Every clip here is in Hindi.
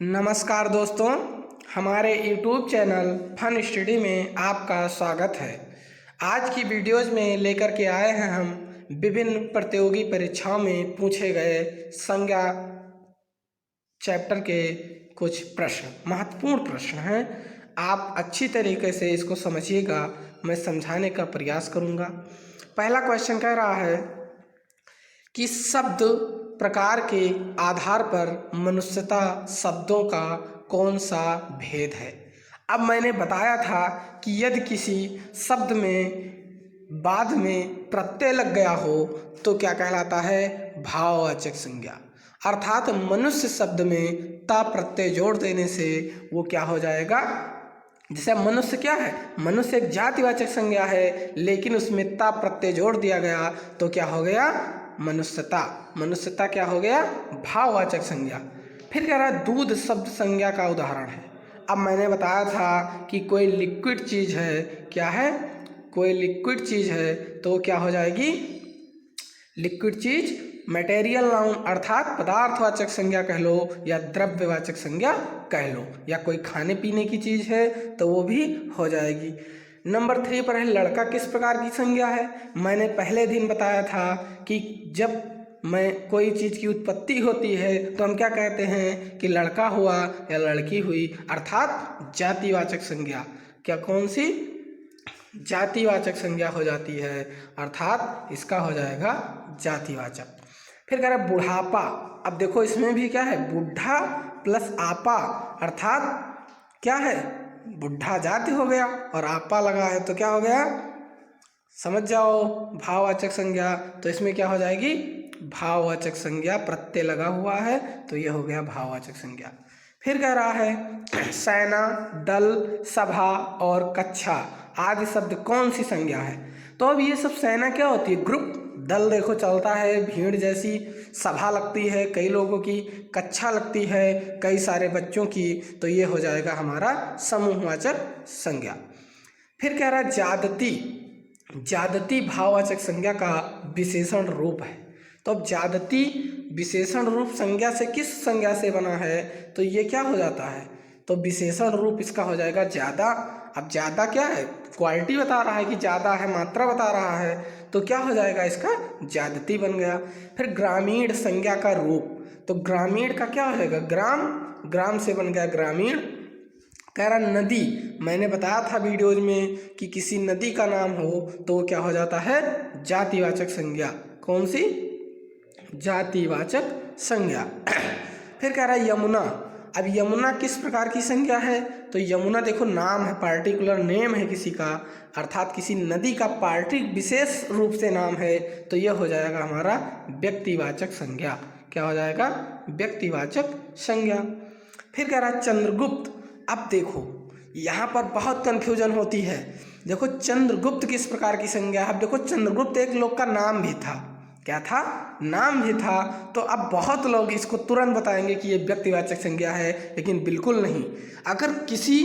नमस्कार दोस्तों, हमारे YouTube चैनल फन स्टडी में आपका स्वागत है। आज की वीडियोज़ में लेकर के आए हैं हम विभिन्न प्रतियोगी परीक्षाओं में पूछे गए संज्ञा चैप्टर के कुछ प्रश्न, महत्वपूर्ण प्रश्न हैं। आप अच्छी तरीके से इसको समझिएगा, मैं समझाने का प्रयास करूँगा। पहला क्वेश्चन कह रहा है कि शब्द प्रकार के आधार पर मनुष्यता शब्दों का कौन सा भेद है। अब मैंने बताया था कि यदि किसी शब्द में बाद में प्रत्यय लग गया हो तो क्या कहलाता है, भाववाचक संज्ञा। अर्थात मनुष्य शब्द में ता प्रत्यय जोड़ देने से वो क्या हो जाएगा, जैसे मनुष्य क्या है, मनुष्य एक जातिवाचक संज्ञा है, लेकिन उसमें ता प्रत्यय जोड़ दिया गया तो क्या हो गया, मनुष्यता। मनुष्यता क्या हो गया, भाववाचक संज्ञा। फिर कह रहा है दूध शब्द संज्ञा का उदाहरण है। अब मैंने बताया था कि कोई लिक्विड चीज़ है, क्या है, कोई लिक्विड चीज़ है तो क्या हो जाएगी, लिक्विड चीज मटेरियल नाउन अर्थात पदार्थवाचक संज्ञा कह लो या द्रव्यवाचक संज्ञा कह लो, या कोई खाने पीने की चीज है तो वो भी हो जाएगी। नंबर 3 पर है लड़का किस प्रकार की संज्ञा है। मैंने पहले दिन बताया था कि जब मैं कोई चीज़ की उत्पत्ति होती है तो हम क्या कहते हैं कि लड़का हुआ या लड़की हुई, अर्थात जातिवाचक संज्ञा। क्या कौन सी, जातिवाचक संज्ञा हो जाती है, अर्थात इसका हो जाएगा जातिवाचक। फिर कह रहा है बुढ़ापा। अब देखो इसमें भी क्या है, बुढ़ा प्लस आपा, अर्थात क्या है, बुढ़ा जाति हो गया और आपा लगा है तो क्या हो गया, समझ जाओ, भाववाचक संज्ञा। तो इसमें क्या हो जाएगी, भाववाचक संज्ञा, प्रत्यय लगा हुआ है तो ये हो गया भाववाचक संज्ञा। फिर कह रहा है सेना, दल, सभा और कक्षा आदि शब्द कौन सी संज्ञा है। तो अब ये सब सेना क्या होती है, ग्रुप, दल देखो चलता है भीड़ जैसी, सभा लगती है कई लोगों की, कक्षा लगती है कई सारे बच्चों की, तो ये हो जाएगा हमारा समूहवाचक संज्ञा। फिर कह रहा है जादती। जादती भाववाचक संज्ञा का विशेषण रूप है। तो अब जादती विशेषण रूप संज्ञा से किस संज्ञा से बना है, तो ये क्या हो जाता है, तो विशेषण रूप इसका हो जाएगा ज्यादा। अब ज्यादा क्या है, क्वालिटी बता रहा है कि ज्यादा है, मात्रा बता रहा है, तो क्या हो जाएगा इसका जादती बन गया। फिर ग्रामीण संज्ञा का रूप, तो ग्रामीण का क्या हो जाएगा, ग्राम, ग्राम से बन गया ग्रामीण। कह रहा नदी, मैंने बताया था वीडियोज में कि किसी नदी का नाम हो तो वो क्या हो जाता है, जातिवाचक संज्ञा। कौन सी, जातिवाचक संज्ञा। फिर कह रहा है यमुना। अब यमुना किस प्रकार की संज्ञा है, तो यमुना देखो नाम है, पार्टिकुलर नेम है किसी का, अर्थात किसी नदी का पार्टी विशेष रूप से नाम है, तो यह हो जाएगा हमारा व्यक्तिवाचक संज्ञा। क्या हो जाएगा, व्यक्तिवाचक संज्ञा। फिर कह रहा है चंद्रगुप्त। अब देखो यहाँ पर बहुत कंफ्यूजन होती है। देखो चंद्रगुप्त किस प्रकार की संज्ञा है। अब देखो चंद्रगुप्त एक लोग का नाम भी था, क्या था, नाम भी था। तो अब बहुत लोग इसको तुरंत बताएंगे कि ये व्यक्तिवाचक संज्ञा है, लेकिन बिल्कुल नहीं। अगर किसी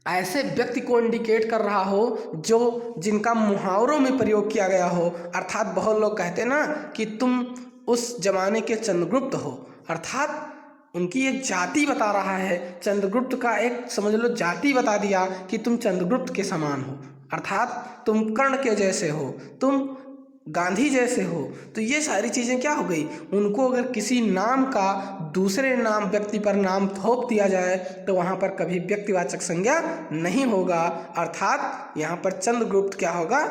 ऐसे व्यक्ति को इंडिकेट कर रहा हो जो जिनका मुहावरों में प्रयोग किया गया हो, अर्थात बहुत लोग कहते हैं ना कि तुम उस जमाने के चंद्रगुप्त हो, अर्थात उनकी एक जाति बता रहा है, चंद्रगुप्त का एक समझ लो जाति बता दिया कि तुम चंद्रगुप्त के समान हो, अर्थात तुम कर्ण के जैसे हो, तुम गांधी जैसे हो। तो ये सारी चीज़ें क्या हो गई, उनको अगर किसी नाम का दूसरे नाम व्यक्ति पर नाम थोप दिया जाए तो वहाँ पर कभी व्यक्तिवाचक संज्ञा नहीं होगा, अर्थात यहाँ पर चंद्रगुप्त क्या होगा,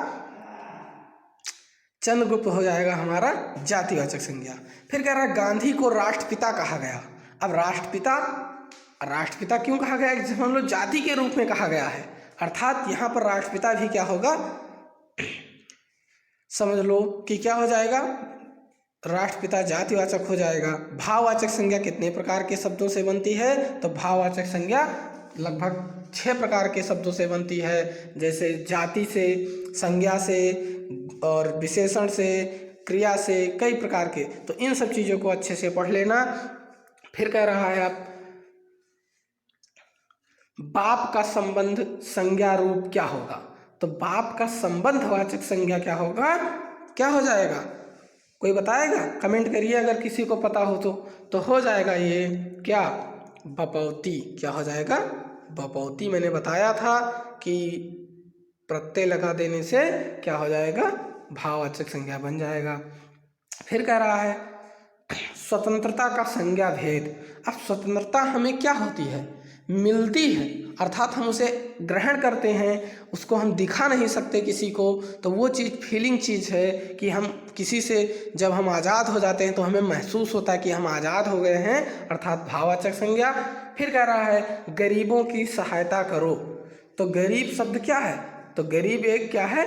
चंद्रगुप्त हो जाएगा हमारा जातिवाचक संज्ञा। फिर कह रहा है गांधी को राष्ट्रपिता कहा गया। अब राष्ट्रपिता, राष्ट्रपिता क्यों कहा गया, जब हम लोग जाति के रूप में कहा गया है, अर्थात यहाँ पर राष्ट्रपिता भी क्या होगा, समझ लो कि क्या हो जाएगा, राष्ट्रपिता जातिवाचक हो जाएगा। भाववाचक संज्ञा कितने प्रकार के शब्दों से बनती है, तो भाववाचक संज्ञा लगभग 6 प्रकार के शब्दों से बनती है, जैसे जाति से, संज्ञा से और विशेषण से, क्रिया से, कई प्रकार के। तो इन सब चीज़ों को अच्छे से पढ़ लेना। फिर कह रहा है आप बाप का संबंध संज्ञा रूप क्या होगा, तो बाप का संबंधवाचक संज्ञा क्या होगा, क्या हो जाएगा, कोई बताएगा, कमेंट करिए अगर किसी को पता हो तो हो जाएगा ये क्या, बपौती। क्या हो जाएगा? बपौती। मैंने बताया था कि प्रत्यय लगा देने से क्या हो जाएगा? भाववाचक संज्ञा बन जाएगा। फिर कह रहा है स्वतंत्रता का संज्ञा भेद। अब स्वतंत्रता हमें क्या होती है? मिलती है, अर्थात हम उसे ग्रहण करते हैं, उसको हम दिखा नहीं सकते किसी को, तो वो चीज़ फीलिंग चीज़ है कि हम किसी से जब हम आज़ाद हो जाते हैं तो हमें महसूस होता है कि हम आज़ाद हो गए हैं, अर्थात भाववाचक संज्ञा। फिर कह रहा है गरीबों की सहायता करो। तो गरीब शब्द क्या है? तो गरीब एक क्या है?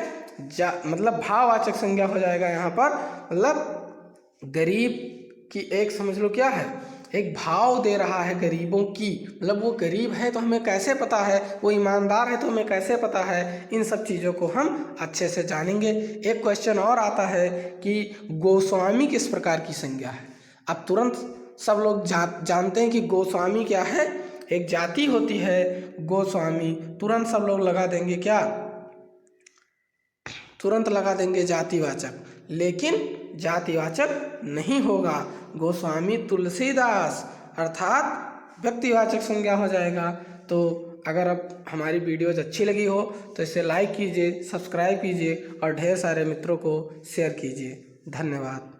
मतलब भाववाचक संज्ञा हो जाएगा यहाँ पर। मतलब गरीब की एक समझ लो क्या है? एक भाव दे रहा है गरीबों की, मतलब वो गरीब है तो हमें कैसे पता है, वो ईमानदार है तो हमें कैसे पता है, इन सब चीज़ों को हम अच्छे से जानेंगे। एक क्वेश्चन और आता है कि गोस्वामी किस प्रकार की संज्ञा है। अब तुरंत सब लोग जानते हैं कि गोस्वामी क्या है? एक जाति होती है गोस्वामी। तुरंत सब लोग लगा देंगे क्या? तुरंत लगा देंगे जातिवाचक, लेकिन जातिवाचक नहीं होगा। गोस्वामी तुलसीदास अर्थात व्यक्तिवाचक संज्ञा हो जाएगा। तो अगर अब हमारी वीडियोज अच्छी लगी हो तो इसे लाइक कीजिए, सब्सक्राइब कीजिए और ढेर सारे मित्रों को शेयर कीजिए। धन्यवाद।